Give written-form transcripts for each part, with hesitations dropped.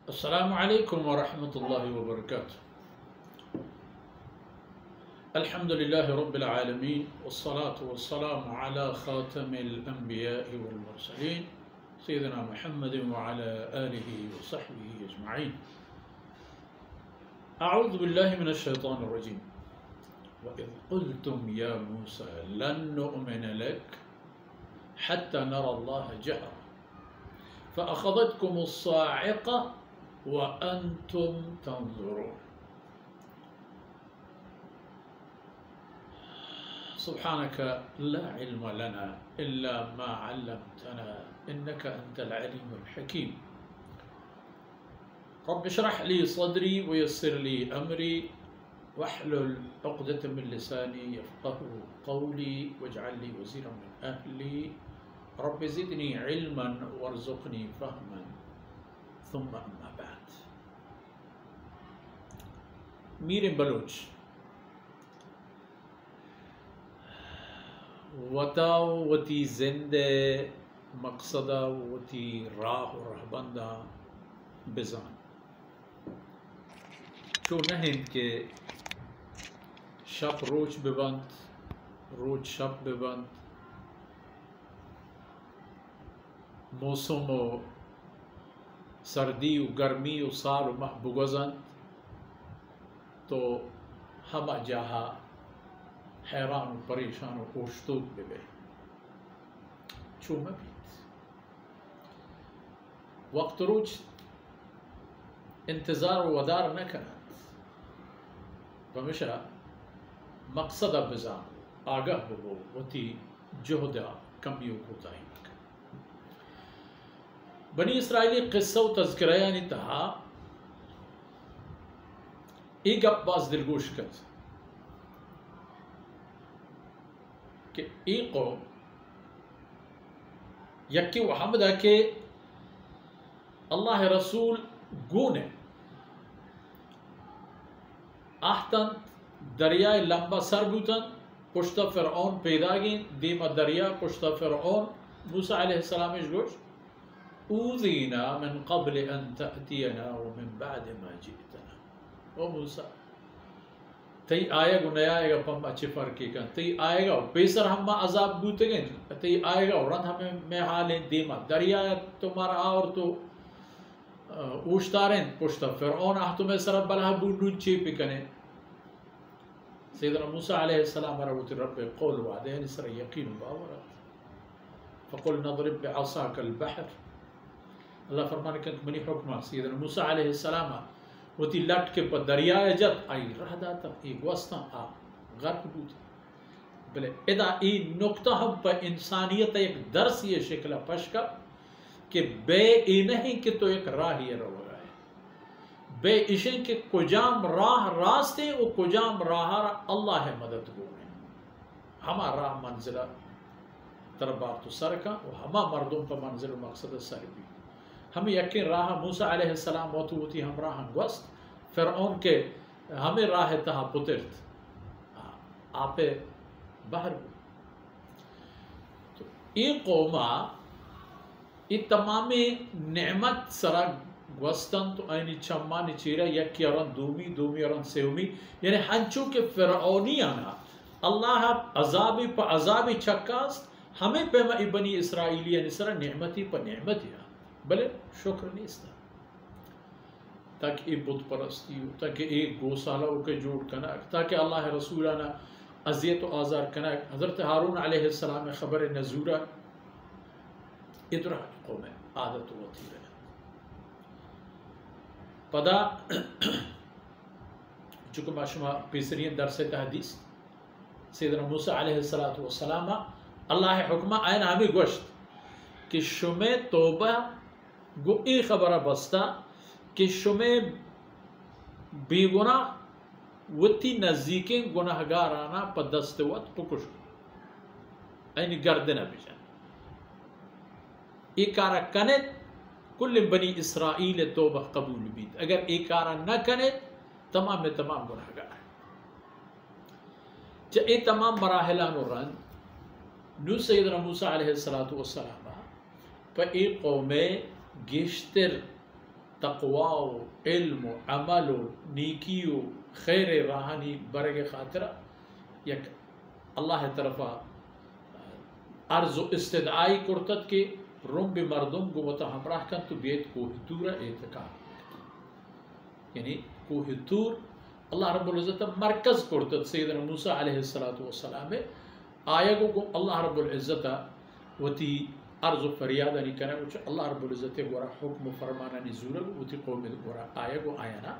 السلام عليكم ورحمة الله وبركاته. الحمد لله رب العالمين والصلاة والسلام على خاتم الأنبياء والمرسلين سيدنا محمد وعلى آله وصحبه أجمعين. أعوذ بالله من الشيطان الرجيم. وإذ قلتم يا موسى لن نؤمن لك حتى نرى الله جهرا فأخذتكم الصاعقة وأنتم تنظرون. سبحانك لا علم لنا إلا ما علمتنا إنك أنت العليم الحكيم. رب اشرح لي صدري ويسر لي أمري واحلل عقدة من لساني يفقه قولي واجعل لي وزيرا من أهلي رب زدني علما وارزقني فهما ثم أما بعد. میر بلوچ وتا وتی زندے مقصدہ وتی راہ و رہبندہ بزان چو نہن کے شب روچ ببند روچ شب ببند موسم و سردی و گرمی و سال و ماہ بگزند تو ہمہ جاہا حیران و پریشان و اوشتوک ببے چو مبید وقت روچ انتظار و ودار نہ کرند بمشا مقصد بزان آگاہ ببو وتی جہدہ کمیو کوتاہی بنی اسرائیلی قصہ و تذکرہ یعنی تہا ایک گپ باز دلگوش کرد کہ ایک قوم یکی وحمدہ کہ اللہ رسول گونے آہتن دریائے لمبا سر بوتن پشت فرعون پیدا گین دیما دریا پشت فرعون موسیٰ علیہ السلام گوش اوذینا من قبل ان تأتینا ومن بعد ما جئتنا. او موسیٰ تی آئے گا نیا آئے گا پم اچھے فرقی کن تی آئے گا پیسر ہم عذاب بوتے گئے تی آئے گا رند ہمیں میں حالیں دیما دریا تمہارا اور تو اوشتاریں پشت فرعون آہ تمہیں سر بلہ بوندون چیپی کنے. سیدنا موسیٰ علیہ السلام روت رب قول وعدے یعنی سر یقین باورات فقل نضرب بعصاک البحر. اللہ فرمانے کہ منی حکمہ سیدنا موسیٰ علیہ السلام وتی لٹ کے پا دریائے جت آئی رہ داتا ایک وسطا آ غرق بوتا بلے ادا ای نکتہ ہم پا انسانیت ایک درس یہ شکلہ پشکا کہ بے ای نہیں کہ تو ایک راہی رو گئے بے اشن کہ کجام راہ راستے و کجام راہ اللہ مدد گونے ہما راہ منزلہ تربار تو سر کا و ہما مردم پا منزل و مقصد سر بھی ہمیں یقین راہ موسیٰ علیہ السلام ہوتی ہم راہ گوست فرعون کے ہمیں راہ تہا پترت آپ باہر تو این قومہ یہ تمام نعمت سرا گوستن تو اینی چمانی چیرہ یکی ارن دومی ارن سیومی یعنی ہنچو کے فرعونی آنا اللہ عذابی پا عذابی چکاست ہمیں پیما بنی اسرائیلی یعنی سرا نعمتی پا نعمتی بلے شکر نہیں استا تاکہ ایک بت پرستی ہو تاکہ ایک گوسالہ کے جوڑ کنک تاکہ اللہ رسولانا عذیت و آزار کنک. حضرت ہارون علیہ السلام خبر نزورہ ادرہ قوم عادت و وطیرہ پدا چکہ ما شما پیسرین درس تحدیث سیدنا موسیٰ علیہ السلام اللہ حکمہ آئین ہمیں گوشت کہ شما توبہ گو ای خبر بستا کہ شما بی گناہ وتی نزدیکیں گناہگارانا پا دست وقت پکشو اینی گردنہ بجان ای کارا کنت کل بنی اسرائیل توبہ قبول بید اگر ای کارا نہ کنت تمام گناہگار چا ای تمام مراحلان رن نو سیدنا موسیٰ علیہ السلام پا ای قوم گشتر تقوا و علم و عمل و نیکی و خیر راہنی برگ خاطرہ یک اللہ طرفا عرض و استدعائی کرتت کے رم بمردم گوتا ہمراہ کن تو بیت کوہ تورا اعتقاد یعنی کوہ تور اللہ رب العزت مرکز کرتت سیدنا موسیٰ علیہ السلام آیا گو اللہ رب العزت وتی عرض و فریادانی کنا گو اللہ رب العزت گورا حکم فرمانانی زورا وتی قوم گورا آیا گو آیانا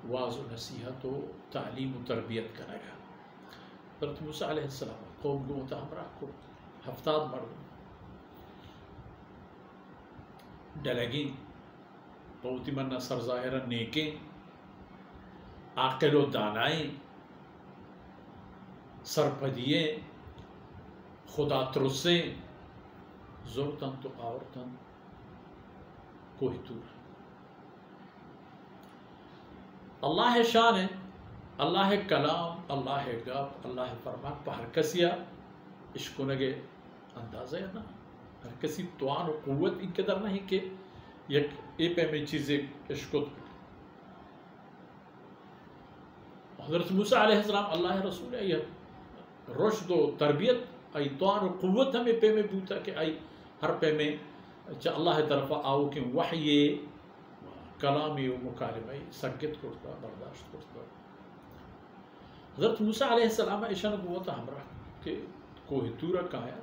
واض و نصیحت و تعلیم و تربیت کنا گا حضرت موسیٰ علیہ السلام قوم گوتا ہمراہ کو ہفتاد مردم ڈلگیں بہتی منہ سر ظاہرہ نیکیں عاقل و دانائیں سرپدییں خدا ترسیں زورتن تو آورتن کوہ تور اللہ شان ہے اللہ کلام اللہ گپ اللہ فرمان پہ ہر کسیا اشکنگے اندازہ ہے نا ہر کسی توان و قوت ان قدر نہیں کہ یک ای پہ میں چیزیں اشکت حضرت موسیٰ علیہ السلام اللہ رسول ہے یہ رشد و تربیت ای توان و قوت ہمیں پہ میں بوتا کہ ای ہر پہ میں اللہ طرف آؤ کہ وحی کلامی و مکالمہ سکت کرتا برداشت کرتا حضرت موسیٰ علیہ السلام اشان قوت ہمراہ کہ کوہ تورا کہایا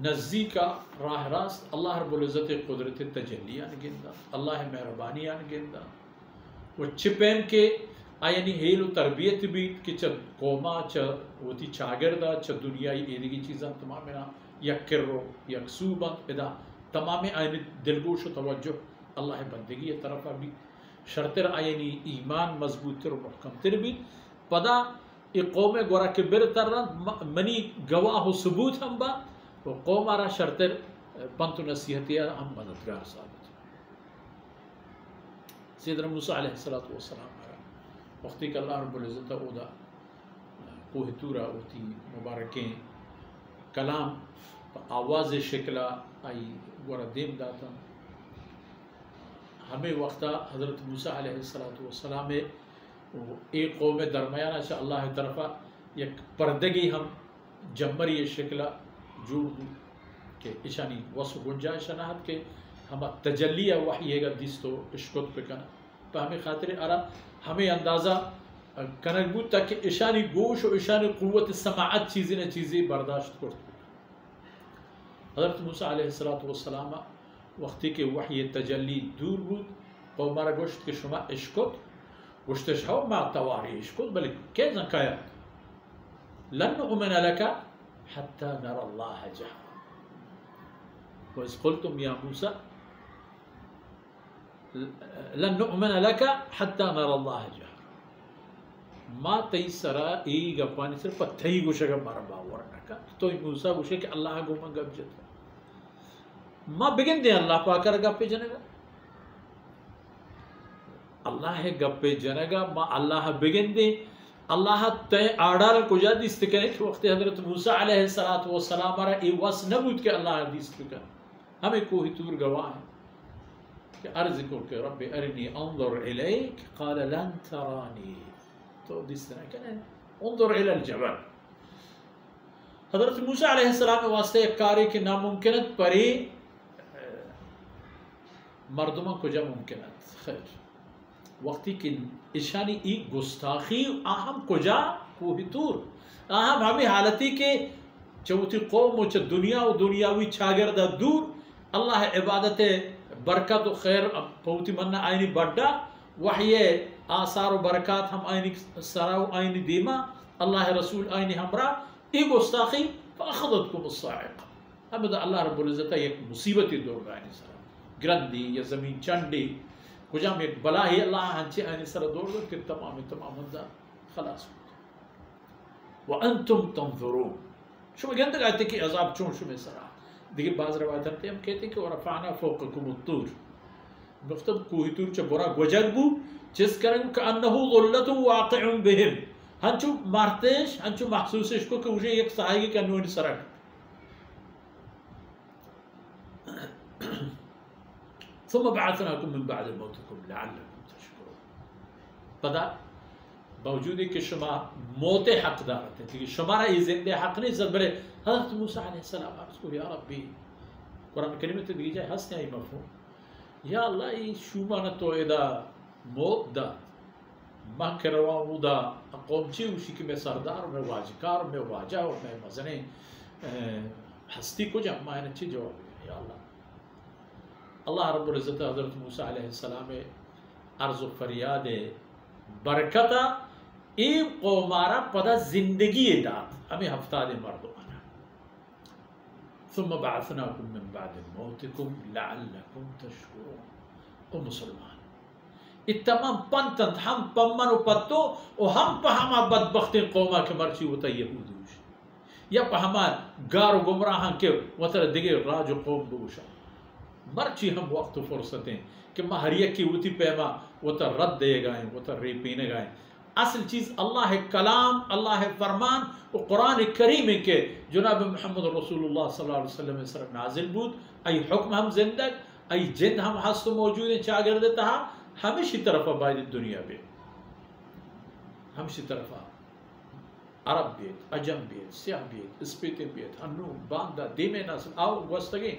نزدیک راہ راست اللہ رب العزت قدرت تجلیان گندہ اللہ مہربانیان گندہ وہ چپین کے آئینی حیل و تربیت بھی کہ چھ قوما چھ وتی چاگردہ چھ دنیای ایدگی چیزاں تمام یک کرو یک سوبان ادا تمام آئینی دلگوش و توجہ اللہ بندگی طرف بھی شرطر آئینی ایمان مضبوط تر و محکم تر بھی پدا ای قوم گورا کے برتر منی گواہ و ثبوت ہم با و قوم آرا شرطر بنت و نصیحتی ہم مددگار ثابت سیدنا موسیٰ علیہ السلام وقتی کہ اللہ رب العزت اودا کوہ تورا اوتی مبارکیں کلام آواز شکلہ آئی گورا دیم داتا ہمیں وقتا حضرت موسیٰ علیہ السلام ایک قوم درمیانہ سے اللہ طرفہ یک پردگی ہم جمری شکلہ جوڑ دوں کہ اشانی وصف گنجائش شناحت کے ہم تجلیہ وحی گا دیستو اشکت پہ کنا پہ ہمیں خاطر آرہ ہمیں اندازہ کنک بود تاکہ اشانی گوش و اشانی قوت سماعت چیزیں برداشت کرتے حضرت موسیٰ علیہ السلام وقتی کے وحی تجلی دور بود قومارا گوشت کہ شما اشکت گوشتش ہو ما تواری اشکت بلکہ کیسا کہا لن نؤمن لکا حتی نر اللہ جہاں وَإِذْ قُلْتُمْ يَا مُوسَى لن نؤمن لکا حتی نر اللہ جہاں ما تی سرا ای گپانی سر پتھئی گوشہ گا مارا باورنکا تو موسیٰ گوشہ کہ اللہ گو من گپ جتا ما بگن دیں اللہ پاکر گپے جنے گا اللہ گپے جنے گا ما اللہ بگن دیں اللہ تے آڑال کو جا دیست کرے کہ وقت حضرت موسیٰ علیہ السلام را ای وس نبود کہ اللہ دیست کر ہمیں کوئی تور گواہ ہے کہ عرض کو کہ رب ارنی انظر الیک قال لن ترانی تو دیست نہ کہنے انظر الی الجبل حضرت موسیٰ علیہ السلام واسطے ایک کاری کی ناممکنت پری مردمہ کو جا ممکنت خیر وقتی کہ اشانی ای گستاخی اہم کجا کوہ تور اہم ہمیں حالتی کے چوتی قوم و چھ دنیا و دنیاوی چھاگردہ دور اللہ عبادت برکت و خیر پوتی منہ آئینی بڑھا وحی آثار و برکات ہم آئینی سراو آئینی دیما اللہ رسول آئینی ہمراہ ای گستاخی فاخذتکم الصاعقہ ہمیں اللہ رب العزت ایک مصیبتی دور گائنی سرا گرندی یا زمین چنڈی کجا میں ایک بلا ہی اللہ ہنچے آئینی سر دور دور کہ تمام منظر خلاص ہو وَأَنْتُمْ تَنْظُرُونَ شما گندگ آتے کہ عذاب چون شما سرا دیکھیں بعض روایت ہم کہتے ہیں کہ وَرَفَعْنَا فَوْقَكُمُ الطُّورِ مختب کوہی تور چا برا گوجگ بو جس کریں كَأَنَّهُ ظُلَّةٌ وَاقِعٌ بِهِمْ ہنچو مارتیش ہنچو محسوسش کو کہ مجھے ایک سہائی کا نوین سرک ثم بعثناکم من بعد موتکم لعلکم تشکرون. پدا باوجود کہ شما موت حق دارتے ہیں کہ شمارا یہ زندہ حق نہیں زبرے حضرت موسیٰ علیہ السلام عرض کو یا ربی قرآن کریم تے دی جائے ہستے ہیں مفہوم یا اللہ ای شومانا تو ادا موت دا ماں کروان دا قوم چی اوشی کہ میں سردار میں واجکار میں واجہ اور میں مزنے ہستی کو جا ماں نے اچھی جواب دیا یا اللہ. اللہ رب العزت حضرت موسیٰ علیہ السلام عرض و فریاد برکتا ای قومارا پدا زندگی داد ہمیں ہفتاد مردو آنا. ثم بعثناکم من بعد موتکم لعلکم تشکرون. او مسلمان اتمام پنتند ہم پمن و پتو و ہم پا ہما بدبخت قوما کے مرچی ہوتا یہود ہوش یا پا ہما گار و گمراہاں کے وطر دیگے راج و قوم بوشا مرچی ہم وقت و فرصتیں کہ مہریہ کی ہوتی پیما وطر رد دے گائیں وطر ریپینے گائیں. اصل چیز اللہ کلام اللہ فرمان و قرآن کریم کے جناب محمد رسول اللہ صلی اللہ علیہ وسلم سر نازل بود ای حکم ہم زندگ ای جن ہم ہست موجود ہیں چاگر دیتا ہمیشی طرفہ باید دنیا بے ہمیشی طرفہ عرب بیت عجم بیت سیاہ بیت اسپیت بیت ہنو باندہ دیمے ناسل آو گوستگی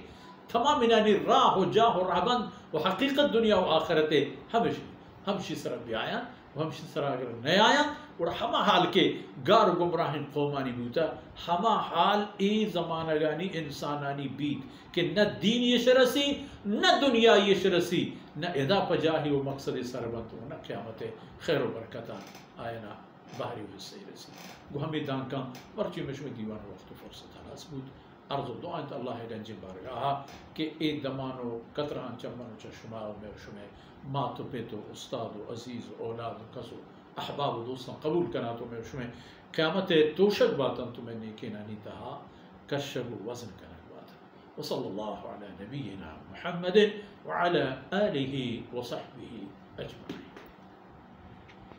تمام انانی راہ و جاہ و رہبند و حقیقت دنیا و آخرت ہمشی سر بھی آیا و ہمشی سر اگر نئے آیا اور ہما حال کے گار گمراہن قومانی بیوتا ہما حال ای زمانہ گانی انسانانی بیت کہ نہ دین یہ رسی نہ دنیا یہ رسی نہ ادا پجاہی و مقصد سربت و نہ قیامت خیر و برکتہ آئینا باہری و حصہ رسی. گو ہمیں دانکاں ورچی مشوی دیوان وقت و فرصت حلاس بود. عرض و دعا انت اللہ گنجی بارگاہا کہ اے دمانو قطران چمنو چا شما و میں شما ماتو پیتو استاد و عزیز و اولاد و کسو احباب و دوستان قبول کنا تو میں شما قیامت توشک باتن تو میں نیکی نانی تہا کشب و وزن کنا باتا. وصلی اللہ علی نبینا محمد وعلى آلہ وصحبہ اجمعین.